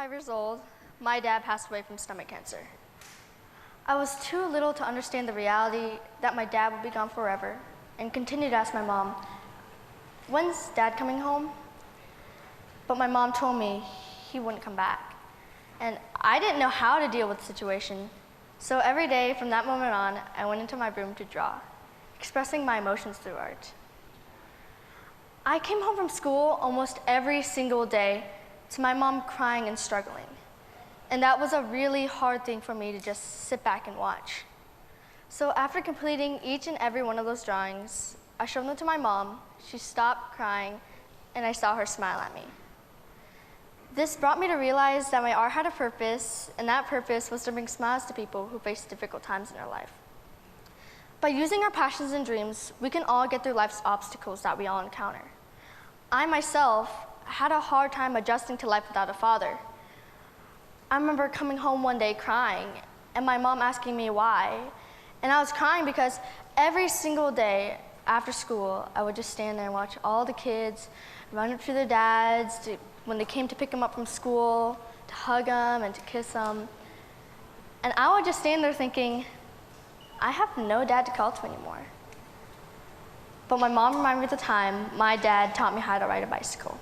5 years old, my dad passed away from stomach cancer. I was too little to understand the reality that my dad would be gone forever and continued to ask my mom, "When's Dad coming home?" But my mom told me he wouldn't come back. And I didn't know how to deal with the situation. So every day from that moment on, I went into my room to draw, expressing my emotions through art. I came home from school almost every single day to my mom crying and struggling. And that was a really hard thing for me to just sit back and watch. So after completing each and every one of those drawings, I showed them to my mom, she stopped crying, and I saw her smile at me. This brought me to realize that my art had a purpose, and that purpose was to bring smiles to people who face difficult times in their life. By using our passions and dreams, we can all get through life's obstacles that we all encounter. I myself had a hard time adjusting to life without a father. I remember coming home one day crying, and my mom asking me why. And I was crying because every single day after school, I would just stand there and watch all the kids run up to their dads when they came to pick them up from school, to hug them and to kiss them. And I would just stand there thinking, I have no dad to call to anymore. But my mom reminded me at the time, my dad taught me how to ride a bicycle.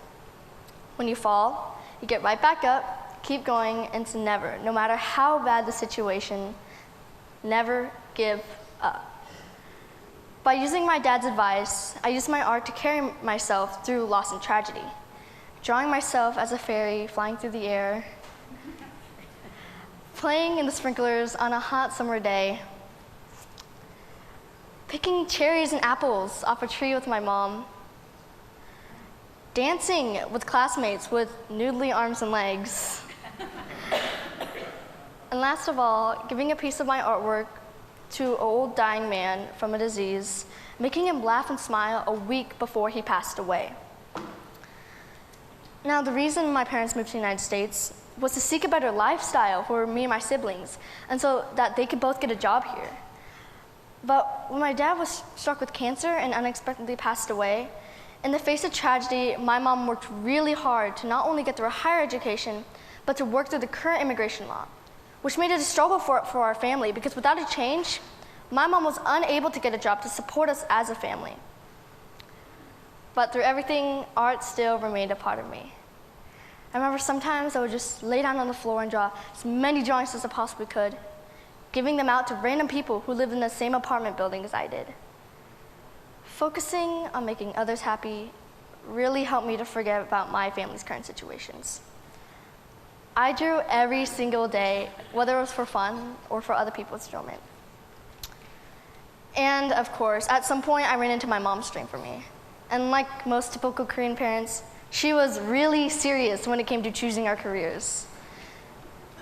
When you fall, you get right back up, keep going, and to never, no matter how bad the situation, never give up. By using my dad's advice, I used my art to carry myself through loss and tragedy, drawing myself as a fairy flying through the air, playing in the sprinklers on a hot summer day, picking cherries and apples off a tree with my mom, dancing with classmates with noodly arms and legs, and last of all, giving a piece of my artwork to an old dying man from a disease, making him laugh and smile a week before he passed away. Now, the reason my parents moved to the United States was to seek a better lifestyle for me and my siblings, and so that they could both get a job here. But when my dad was struck with cancer and unexpectedly passed away, in the face of tragedy, my mom worked really hard to not only get through a higher education, but to work through the current immigration law, which made it a struggle for our family, because without a change, my mom was unable to get a job to support us as a family. But through everything, art still remained a part of me. I remember sometimes I would just lay down on the floor and draw as many drawings as I possibly could, giving them out to random people who lived in the same apartment building as I did. Focusing on making others happy really helped me to forget about my family's current situations. I drew every single day, whether it was for fun or for other people's enjoyment. And of course, at some point I ran into my mom's dream for me. And like most typical Korean parents, she was really serious when it came to choosing our careers.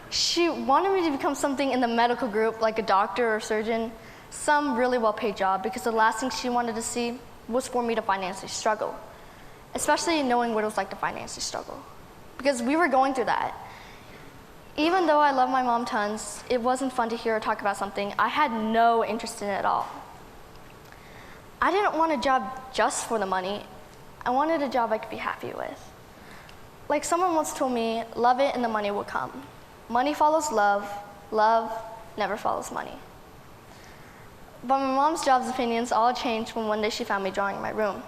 She wanted me to become something in the medical group, like a doctor or surgeon, some really well-paid job, because the last thing she wanted to see was for me to financially struggle, especially knowing what it was like to financially struggle, because we were going through that. Even though I love my mom tons, it wasn't fun to hear her talk about something I had no interest in at all. I didn't want a job just for the money. I wanted a job I could be happy with. Like someone once told me, love it and the money will come. Money follows love, love never follows money. But my mom's job's opinions all changed when one day she found me drawing in my room.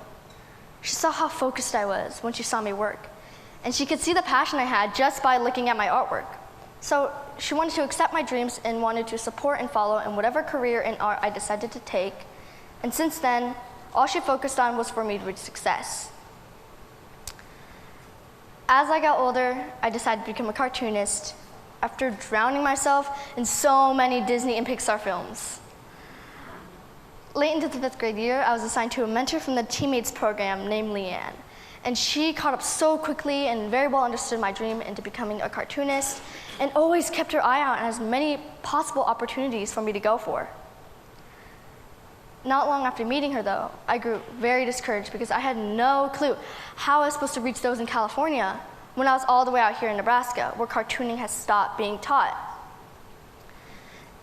She saw how focused I was when she saw me work, and she could see the passion I had just by looking at my artwork. So she wanted to accept my dreams and wanted to support and follow in whatever career in art I decided to take. And since then, all she focused on was for me to reach success. As I got older, I decided to become a cartoonist after drowning myself in so many Disney and Pixar films. Late into the 5th grade year, I was assigned to a mentor from the Teammates program named Leanne. And she caught up so quickly and very well understood my dream into becoming a cartoonist, and always kept her eye out on as many possible opportunities for me to go for. Not long after meeting her, though, I grew very discouraged because I had no clue how I was supposed to reach those in California when I was all the way out here in Nebraska, where cartooning has stopped being taught.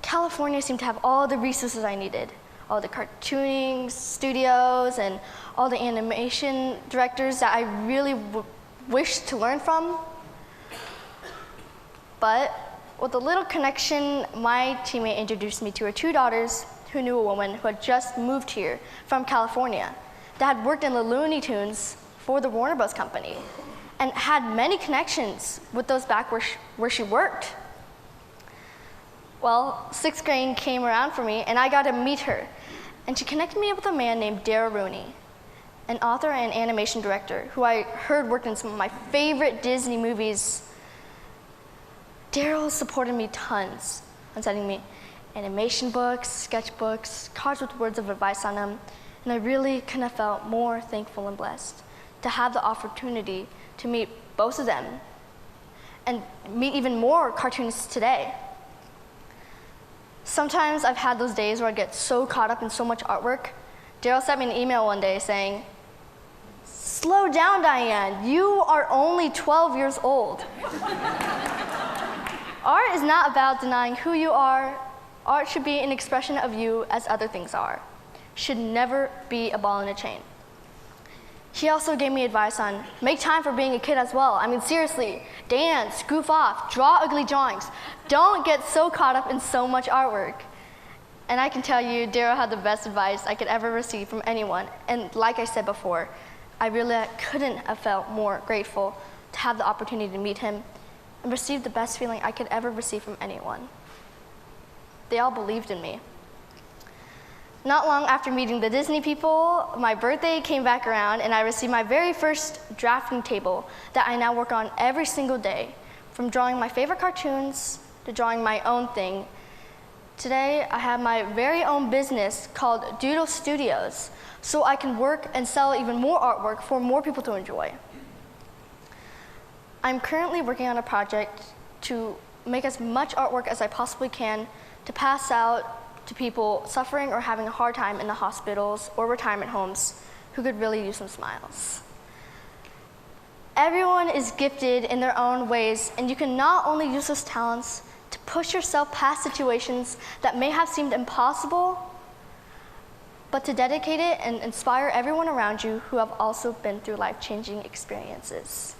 California seemed to have all the resources I needed, all the cartooning studios and all the animation directors that I really wished to learn from. But with a little connection, my teammate introduced me to her 2 daughters who knew a woman who had just moved here from California that had worked in the Looney Tunes for the Warner Bros. Company and had many connections with those back where she worked. Well, 6th grade came around for me and I got to meet her. And she connected me with a man named Daryl Rooney, an author and animation director who I heard worked in some of my favorite Disney movies. Daryl supported me tons on sending me animation books, sketchbooks, cards with words of advice on them, and I really couldn't have felt more thankful and blessed to have the opportunity to meet both of them and meet even more cartoonists today. Sometimes I've had those days where I get so caught up in so much artwork. Daryl sent me an email one day saying, "Slow down, Diane, you are only 12 years old." Art is not about denying who you are. Art should be an expression of you as other things are. Should never be a ball and a chain. He also gave me advice on make time for being a kid as well. I mean, seriously, dance, goof off, draw ugly drawings. Don't get so caught up in so much artwork. And I can tell you, Daryl had the best advice I could ever receive from anyone. And like I said before, I really couldn't have felt more grateful to have the opportunity to meet him and receive the best feeling I could ever receive from anyone. They all believed in me. Not long after meeting the Disney people, my birthday came back around and I received my very first drafting table that I now work on every single day, from drawing my favorite cartoons to drawing my own thing. Today, I have my very own business called Doodle Studios, so I can work and sell even more artwork for more people to enjoy. I'm currently working on a project to make as much artwork as I possibly can to pass out to people suffering or having a hard time in the hospitals or retirement homes who could really use some smiles. Everyone is gifted in their own ways, and you can not only use those talents to push yourself past situations that may have seemed impossible, but to dedicate it and inspire everyone around you who have also been through life-changing experiences.